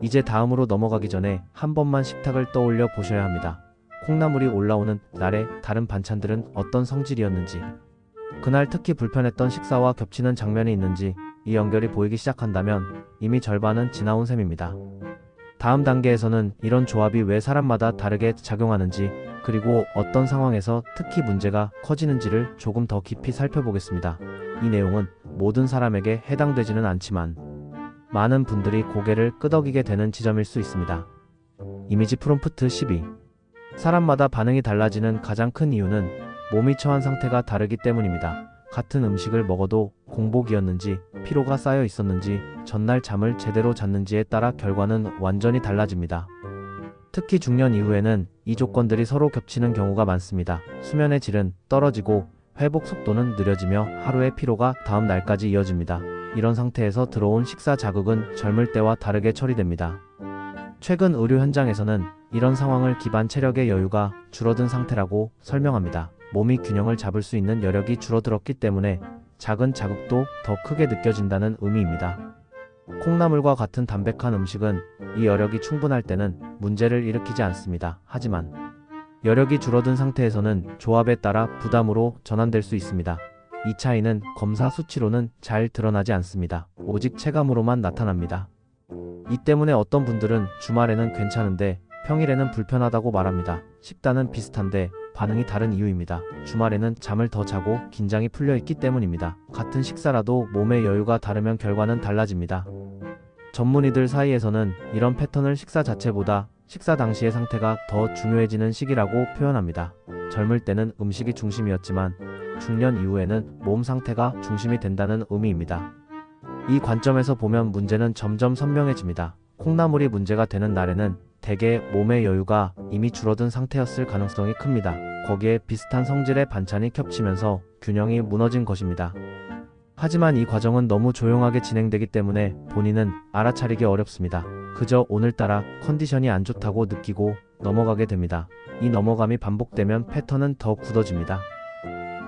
이제 다음으로 넘어가기 전에 한 번만 식탁을 떠올려 보셔야 합니다. 콩나물이 올라오는 날에 다른 반찬들은 어떤 성질이었는지, 그날 특히 불편했던 식사와 겹치는 장면이 있는지, 이 연결이 보이기 시작한다면 이미 절반은 지나온 셈입니다. 다음 단계에서는 이런 조합이 왜 사람마다 다르게 작용하는지, 그리고 어떤 상황에서 특히 문제가 커지는지를 조금 더 깊이 살펴보겠습니다. 이 내용은 모든 사람에게 해당되지는 않지만 많은 분들이 고개를 끄덕이게 되는 지점일 수 있습니다. 이미지 프롬프트 12. 사람마다 반응이 달라지는 가장 큰 이유는 몸이 처한 상태가 다르기 때문입니다. 같은 음식을 먹어도 공복이었는지, 피로가 쌓여 있었는지, 전날 잠을 제대로 잤는지에 따라 결과는 완전히 달라집니다. 특히 중년 이후에는 이 조건들이 서로 겹치는 경우가 많습니다. 수면의 질은 떨어지고 회복 속도는 느려지며 하루의 피로가 다음 날까지 이어집니다. 이런 상태에서 들어온 식사 자극은 젊을 때와 다르게 처리됩니다. 최근 의료 현장에서는 이런 상황을 기반 체력의 여유가 줄어든 상태라고 설명합니다. 몸이 균형을 잡을 수 있는 여력이 줄어들었기 때문에 작은 자극도 더 크게 느껴진다는 의미입니다. 콩나물과 같은 담백한 음식은 이 여력이 충분할 때는 문제를 일으키지 않습니다. 하지만 여력이 줄어든 상태에서는 조합에 따라 부담으로 전환될 수 있습니다. 이 차이는 검사 수치로는 잘 드러나지 않습니다. 오직 체감으로만 나타납니다. 이 때문에 어떤 분들은 주말에는 괜찮은데 평일에는 불편하다고 말합니다. 식단은 비슷한데 반응이 다른 이유입니다. 주말에는 잠을 더 자고 긴장이 풀려 있기 때문입니다. 같은 식사라도 몸의 여유가 다르면 결과는 달라집니다. 전문의들 사이에서는 이런 패턴을 식사 자체보다 식사 당시의 상태가 더 중요해지는 시기라고 표현합니다. 젊을 때는 음식이 중심이었지만 중년 이후에는 몸 상태가 중심이 된다는 의미입니다. 이 관점에서 보면 문제는 점점 선명해집니다. 콩나물이 문제가 되는 날에는 대개 몸의 여유가 이미 줄어든 상태였을 가능성이 큽니다. 거기에 비슷한 성질의 반찬이 겹치면서 균형이 무너진 것입니다. 하지만 이 과정은 너무 조용하게 진행되기 때문에 본인은 알아차리기 어렵습니다. 그저 오늘따라 컨디션이 안 좋다고 느끼고 넘어가게 됩니다. 이 넘어감이 반복되면 패턴은 더 굳어집니다.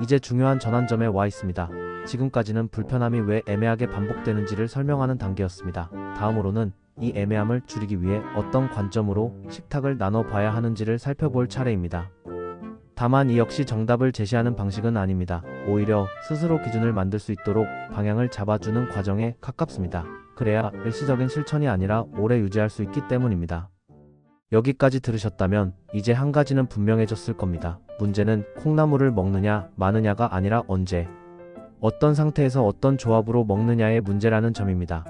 이제 중요한 전환점에 와 있습니다. 지금까지는 불편함이 왜 애매하게 반복되는지를 설명하는 단계였습니다. 다음으로는 이 애매함을 줄이기 위해 어떤 관점으로 식탁을 나눠봐야 하는지를 살펴볼 차례입니다. 다만 이 역시 정답을 제시하는 방식은 아닙니다. 오히려 스스로 기준을 만들 수 있도록 방향을 잡아주는 과정에 가깝습니다. 그래야 일시적인 실천이 아니라 오래 유지할 수 있기 때문입니다. 여기까지 들으셨다면 이제 한 가지는 분명해졌을 겁니다. 문제는 콩나물을 먹느냐 마느냐가 아니라 언제, 어떤 상태에서 어떤 조합으로 먹느냐의 문제라는 점입니다.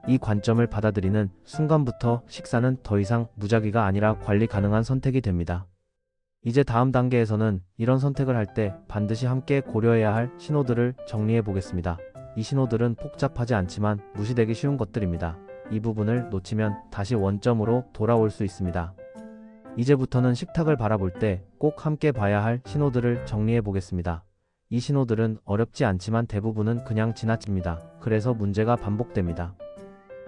이 관점을 받아들이는 순간부터 식사는 더 이상 무작위가 아니라 관리 가능한 선택이 됩니다. 이제 다음 단계에서는 이런 선택을 할 때 반드시 함께 고려해야 할 신호들을 정리해 보겠습니다. 이 신호들은 복잡하지 않지만 무시되기 쉬운 것들입니다. 이 부분을 놓치면 다시 원점으로 돌아올 수 있습니다. 이제부터는 식탁을 바라볼 때 꼭 함께 봐야 할 신호들을 정리해 보겠습니다. 이 신호들은 어렵지 않지만 대부분은 그냥 지나칩니다. 그래서 문제가 반복됩니다.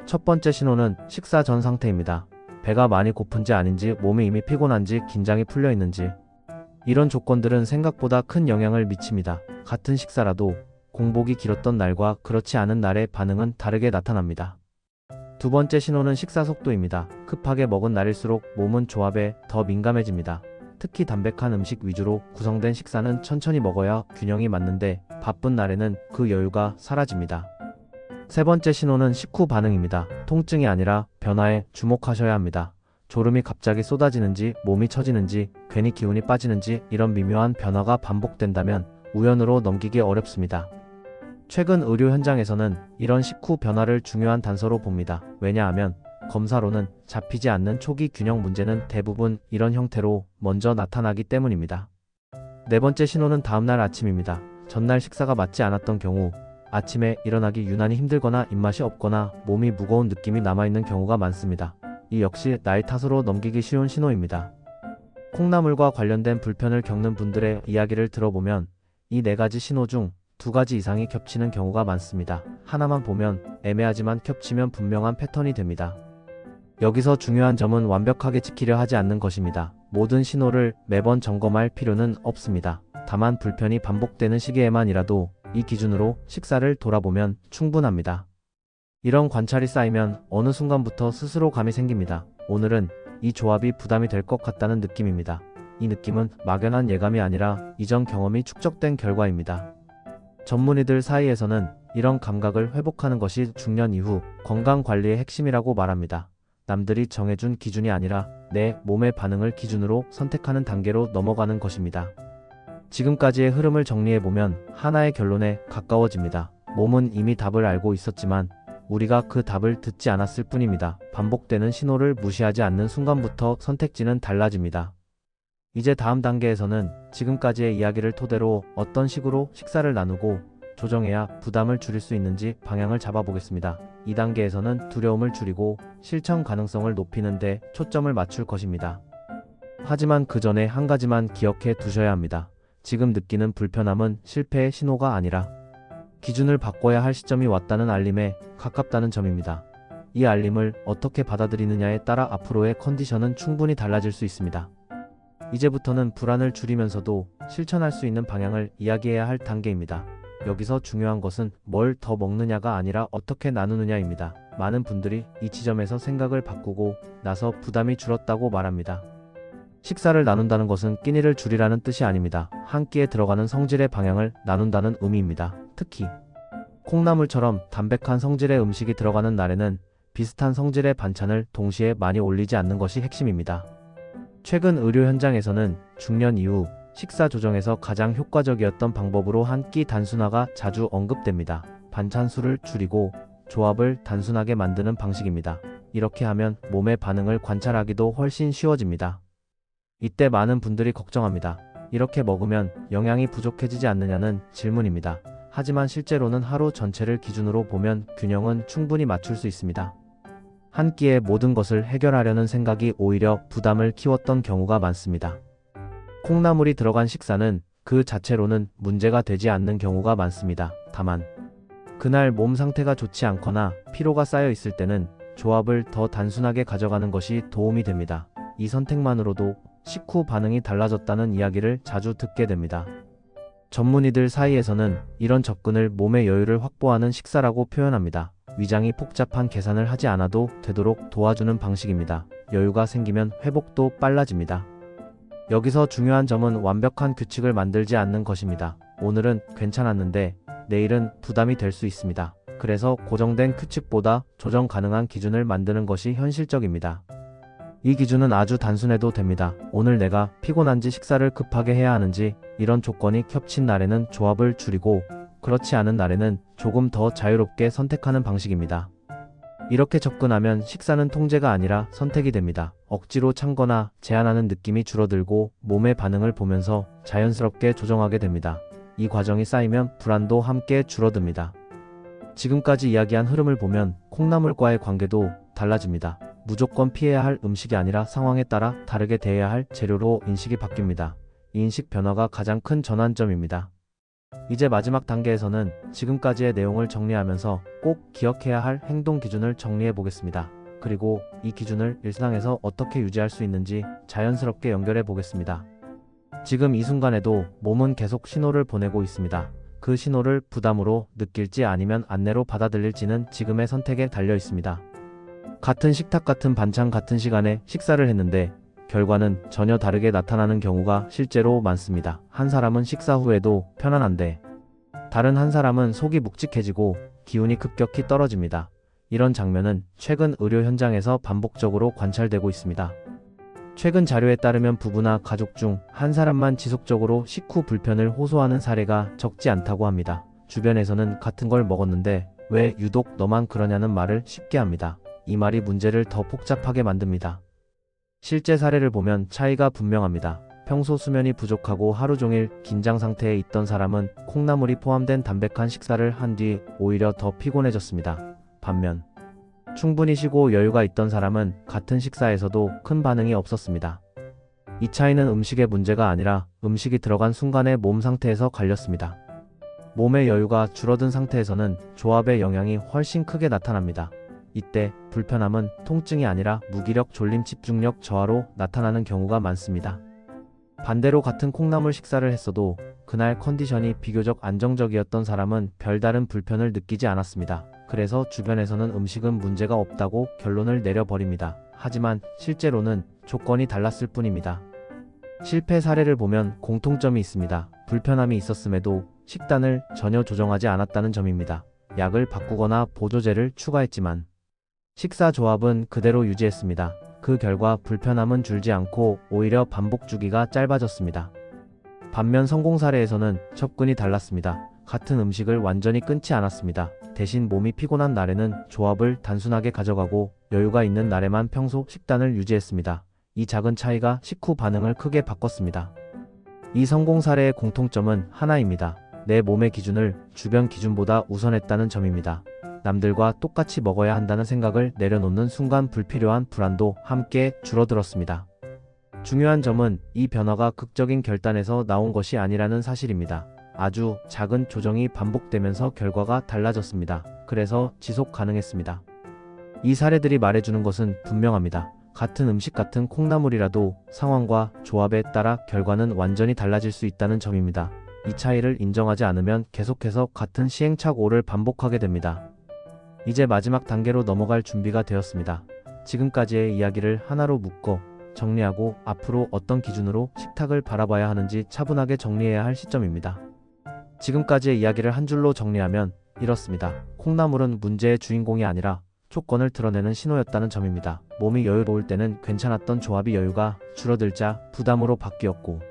첫 번째 신호는 식사 전 상태입니다. 배가 많이 고픈지 아닌지, 몸이 이미 피곤한지, 긴장이 풀려 있는지, 이런 조건들은 생각보다 큰 영향을 미칩니다. 같은 식사라도 공복이 길었던 날과 그렇지 않은 날의 반응은 다르게 나타납니다. 두 번째 신호는 식사 속도입니다. 급하게 먹은 날일수록 몸은 조합에 더 민감해집니다. 특히 담백한 음식 위주로 구성된 식사는 천천히 먹어야 균형이 맞는데 바쁜 날에는 그 여유가 사라집니다. 세 번째 신호는 식후 반응입니다. 통증이 아니라 변화에 주목하셔야 합니다. 졸음이 갑자기 쏟아지는지, 몸이 처지는지, 괜히 기운이 빠지는지 이런 미묘한 변화가 반복된다면 우연으로 넘기기 어렵습니다. 최근 의료 현장에서는 이런 식후 변화를 중요한 단서로 봅니다. 왜냐하면 검사로는 잡히지 않는 초기 균형 문제는 대부분 이런 형태로 먼저 나타나기 때문입니다. 네 번째 신호는 다음날 아침입니다. 전날 식사가 맞지 않았던 경우, 아침에 일어나기 유난히 힘들거나 입맛이 없거나 몸이 무거운 느낌이 남아있는 경우가 많습니다. 이 역시 날 탓으로 넘기기 쉬운 신호입니다. 콩나물과 관련된 불편을 겪는 분들의 이야기를 들어보면 이 네 가지 신호 중 두 가지 이상이 겹치는 경우가 많습니다. 하나만 보면 애매하지만 겹치면 분명한 패턴이 됩니다. 여기서 중요한 점은 완벽하게 지키려 하지 않는 것입니다. 모든 신호를 매번 점검할 필요는 없습니다. 다만 불편이 반복되는 시기에만이라도 이 기준으로 식사를 돌아보면 충분합니다. 이런 관찰이 쌓이면 어느 순간부터 스스로 감이 생깁니다. 오늘은 이 조합이 부담이 될 것 같다는 느낌입니다. 이 느낌은 막연한 예감이 아니라 이전 경험이 축적된 결과입니다. 전문의들 사이에서는 이런 감각을 회복하는 것이 중년 이후 건강 관리의 핵심이라고 말합니다. 남들이 정해준 기준이 아니라 내 몸의 반응을 기준으로 선택하는 단계로 넘어가는 것입니다. 지금까지의 흐름을 정리해보면 하나의 결론에 가까워집니다. 몸은 이미 답을 알고 있었지만 우리가 그 답을 듣지 않았을 뿐입니다. 반복되는 신호를 무시하지 않는 순간부터 선택지는 달라집니다. 이제 다음 단계에서는 지금까지의 이야기를 토대로 어떤 식으로 식사를 나누고 조정해야 부담을 줄일 수 있는지 방향을 잡아보겠습니다. 이 단계에서는 두려움을 줄이고 실천 가능성을 높이는 데 초점을 맞출 것입니다. 하지만 그 전에 한 가지만 기억해 두셔야 합니다. 지금 느끼는 불편함은 실패의 신호가 아니라 기준을 바꿔야 할 시점이 왔다는 알림에 가깝다는 점입니다. 이 알림을 어떻게 받아들이느냐에 따라 앞으로의 컨디션은 충분히 달라질 수 있습니다. 이제부터는 불안을 줄이면서도 실천할 수 있는 방향을 이야기해야 할 단계입니다. 여기서 중요한 것은 뭘 더 먹느냐가 아니라 어떻게 나누느냐입니다. 많은 분들이 이 지점에서 생각을 바꾸고 나서 부담이 줄었다고 말합니다. 식사를 나눈다는 것은 끼니를 줄이라는 뜻이 아닙니다. 한 끼에 들어가는 성질의 방향을 나눈다는 의미입니다. 특히 콩나물처럼 담백한 성질의 음식이 들어가는 날에는 비슷한 성질의 반찬을 동시에 많이 올리지 않는 것이 핵심입니다. 최근 의료 현장에서는 중년 이후 식사 조정에서 가장 효과적이었던 방법으로 한 끼 단순화가 자주 언급됩니다. 반찬 수를 줄이고 조합을 단순하게 만드는 방식입니다. 이렇게 하면 몸의 반응을 관찰하기도 훨씬 쉬워집니다. 이때 많은 분들이 걱정합니다. 이렇게 먹으면 영양이 부족해지지 않느냐는 질문입니다. 하지만 실제로는 하루 전체를 기준으로 보면 균형은 충분히 맞출 수 있습니다. 한 끼에 모든 것을 해결하려는 생각이 오히려 부담을 키웠던 경우가 많습니다. 콩나물이 들어간 식사는 그 자체로는 문제가 되지 않는 경우가 많습니다. 다만 그날 몸 상태가 좋지 않거나 피로가 쌓여 있을 때는 조합을 더 단순하게 가져가는 것이 도움이 됩니다. 이 선택만으로도 식후 반응이 달라졌다는 이야기를 자주 듣게 됩니다. 전문의들 사이에서는 이런 접근을 몸의 여유를 확보하는 식사라고 표현합니다. 위장이 복잡한 계산을 하지 않아도 되도록 도와주는 방식입니다. 여유가 생기면 회복도 빨라집니다. 여기서 중요한 점은 완벽한 규칙을 만들지 않는 것입니다. 오늘은 괜찮았는데 내일은 부담이 될 수 있습니다. 그래서 고정된 규칙보다 조정 가능한 기준을 만드는 것이 현실적입니다. 이 기준은 아주 단순해도 됩니다. 오늘 내가 피곤한지 식사를 급하게 해야 하는지, 이런 조건이 겹친 날에는 조합을 줄이고 그렇지 않은 날에는 조금 더 자유롭게 선택하는 방식입니다. 이렇게 접근하면 식사는 통제가 아니라 선택이 됩니다. 억지로 참거나 제한하는 느낌이 줄어들고 몸의 반응을 보면서 자연스럽게 조정하게 됩니다. 이 과정이 쌓이면 불안도 함께 줄어듭니다. 지금까지 이야기한 흐름을 보면 콩나물과의 관계도 달라집니다. 무조건 피해야 할 음식이 아니라 상황에 따라 다르게 대해야 할 재료로 인식이 바뀝니다. 이 인식 변화가 가장 큰 전환점입니다. 이제 마지막 단계에서는 지금까지의 내용을 정리하면서 꼭 기억해야 할 행동 기준을 정리해 보겠습니다. 그리고 이 기준을 일상에서 어떻게 유지할 수 있는지 자연스럽게 연결해 보겠습니다. 지금 이 순간에도 몸은 계속 신호를 보내고 있습니다. 그 신호를 부담으로 느낄지 아니면 안내로 받아들일지는 지금의 선택에 달려 있습니다. 같은 식탁, 같은 반찬, 같은 시간에 식사를 했는데 결과는 전혀 다르게 나타나는 경우가 실제로 많습니다. 한 사람은 식사 후에도 편안한데 다른 한 사람은 속이 묵직해지고 기운이 급격히 떨어집니다. 이런 장면은 최근 의료 현장에서 반복적으로 관찰되고 있습니다. 최근 자료에 따르면 부부나 가족 중 한 사람만 지속적으로 식후 불편을 호소하는 사례가 적지 않다고 합니다. 주변에서는 같은 걸 먹었는데 왜 유독 너만 그러냐는 말을 쉽게 합니다. 이 말이 문제를 더 복잡하게 만듭니다. 실제 사례를 보면 차이가 분명합니다. 평소 수면이 부족하고 하루 종일 긴장 상태에 있던 사람은 콩나물이 포함된 담백한 식사를 한 뒤 오히려 더 피곤해졌습니다. 반면 충분히 쉬고 여유가 있던 사람은 같은 식사에서도 큰 반응이 없었습니다. 이 차이는 음식의 문제가 아니라 음식이 들어간 순간의 몸 상태에서 갈렸습니다. 몸의 여유가 줄어든 상태에서는 조합의 영향이 훨씬 크게 나타납니다. 이때 불편함은 통증이 아니라 무기력, 졸림, 집중력 저하로 나타나는 경우가 많습니다. 반대로 같은 콩나물 식사를 했어도 그날 컨디션이 비교적 안정적이었던 사람은 별다른 불편을 느끼지 않았습니다. 그래서 주변에서는 음식은 문제가 없다고 결론을 내려버립니다. 하지만 실제로는 조건이 달랐을 뿐입니다. 실패 사례를 보면 공통점이 있습니다. 불편함이 있었음에도 식단을 전혀 조정하지 않았다는 점입니다. 약을 바꾸거나 보조제를 추가했지만 식사 조합은 그대로 유지했습니다. 그 결과 불편함은 줄지 않고 오히려 반복 주기가 짧아졌습니다. 반면 성공 사례에서는 접근이 달랐습니다. 같은 음식을 완전히 끊지 않았습니다. 대신 몸이 피곤한 날에는 조합을 단순하게 가져가고 여유가 있는 날에만 평소 식단을 유지했습니다. 이 작은 차이가 식후 반응을 크게 바꿨습니다. 이 성공 사례의 공통점은 하나입니다. 내 몸의 기준을 주변 기준보다 우선했다는 점입니다. 남들과 똑같이 먹어야 한다는 생각을 내려놓는 순간 불필요한 불안도 함께 줄어들었습니다. 중요한 점은 이 변화가 극적인 결단에서 나온 것이 아니라는 사실입니다. 아주 작은 조정이 반복되면서 결과가 달라졌습니다. 그래서 지속 가능했습니다. 이 사례들이 말해주는 것은 분명합니다. 같은 음식 같은 콩나물이라도 상황과 조합에 따라 결과는 완전히 달라질 수 있다는 점입니다. 이 차이를 인정하지 않으면 계속해서 같은 시행착오를 반복하게 됩니다. 이제 마지막 단계로 넘어갈 준비가 되었습니다. 지금까지의 이야기를 하나로 묶어 정리하고 앞으로 어떤 기준으로 식탁을 바라봐야 하는지 차분하게 정리해야 할 시점입니다. 지금까지의 이야기를 한 줄로 정리하면 이렇습니다. 콩나물은 문제의 주인공이 아니라 조건을 드러내는 신호였다는 점입니다. 몸이 여유로울 때는 괜찮았던 조합이 여유가 줄어들자 부담으로 바뀌었고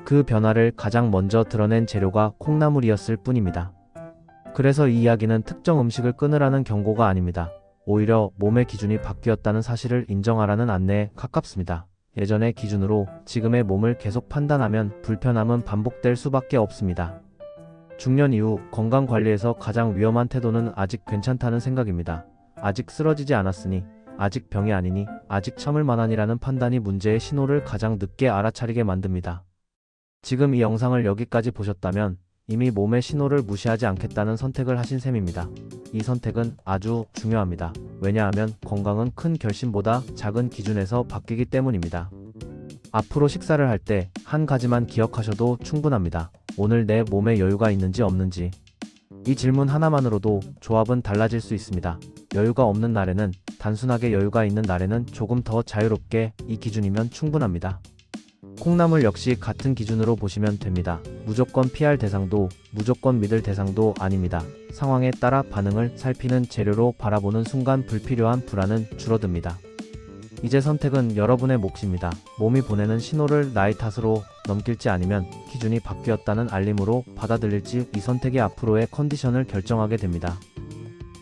그 변화를 가장 먼저 드러낸 재료가 콩나물이었을 뿐입니다. 그래서 이 이야기는 특정 음식을 끊으라는 경고가 아닙니다. 오히려 몸의 기준이 바뀌었다는 사실을 인정하라는 안내에 가깝습니다. 예전의 기준으로 지금의 몸을 계속 판단하면 불편함은 반복될 수밖에 없습니다. 중년 이후 건강관리에서 가장 위험한 태도는 아직 괜찮다는 생각입니다. 아직 쓰러지지 않았으니, 아직 병이 아니니, 아직 참을 만하니라는 판단이 문제의 신호를 가장 늦게 알아차리게 만듭니다. 지금 이 영상을 여기까지 보셨다면 이미 몸의 신호를 무시하지 않겠다는 선택을 하신 셈입니다. 이 선택은 아주 중요합니다. 왜냐하면 건강은 큰 결심보다 작은 기준에서 바뀌기 때문입니다. 앞으로 식사를 할 때 한 가지만 기억하셔도 충분합니다. 오늘 내 몸에 여유가 있는지 없는지. 이 질문 하나만으로도 조합은 달라질 수 있습니다. 여유가 없는 날에는, 단순하게 여유가 있는 날에는 조금 더 자유롭게 이 기준이면 충분합니다. 콩나물 역시 같은 기준으로 보시면 됩니다. 무조건 피할 대상도, 무조건 믿을 대상도 아닙니다. 상황에 따라 반응을 살피는 재료로 바라보는 순간 불필요한 불안은 줄어듭니다. 이제 선택은 여러분의 몫입니다. 몸이 보내는 신호를 나의 탓으로 넘길지 아니면 기준이 바뀌었다는 알림으로 받아들일지 이 선택이 앞으로의 컨디션을 결정하게 됩니다.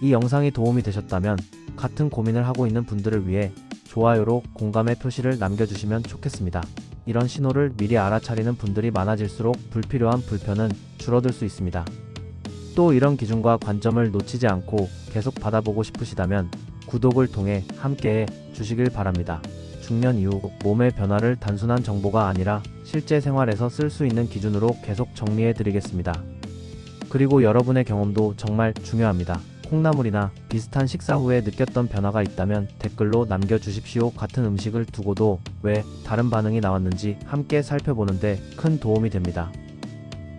이 영상이 도움이 되셨다면 같은 고민을 하고 있는 분들을 위해 좋아요로 공감의 표시를 남겨주시면 좋겠습니다. 이런 신호를 미리 알아차리는 분들이 많아질수록 불필요한 불편은 줄어들 수 있습니다. 또 이런 기준과 관점을 놓치지 않고 계속 받아보고 싶으시다면 구독을 통해 함께해 주시길 바랍니다. 중년 이후 몸의 변화를 단순한 정보가 아니라 실제 생활에서 쓸 수 있는 기준으로 계속 정리해 드리겠습니다. 그리고 여러분의 경험도 정말 중요합니다. 콩나물이나 비슷한 식사 후에 느꼈던 변화가 있다면 댓글로 남겨주십시오. 같은 음식을 두고도 왜 다른 반응이 나왔는지 함께 살펴보는데 큰 도움이 됩니다.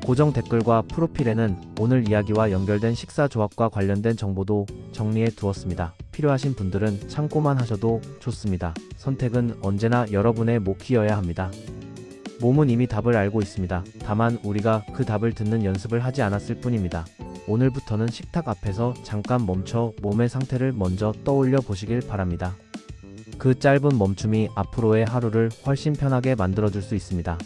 고정 댓글과 프로필에는 오늘 이야기와 연결된 식사 조합과 관련된 정보도 정리해 두었습니다. 필요하신 분들은 참고만 하셔도 좋습니다. 선택은 언제나 여러분의 몫이어야 합니다. 몸은 이미 답을 알고 있습니다. 다만 우리가 그 답을 듣는 연습을 하지 않았을 뿐입니다. 오늘부터는 식탁 앞에서 잠깐 멈춰 몸의 상태를 먼저 떠올려 보시길 바랍니다. 그 짧은 멈춤이 앞으로의 하루를 훨씬 편하게 만들어줄 수 있습니다.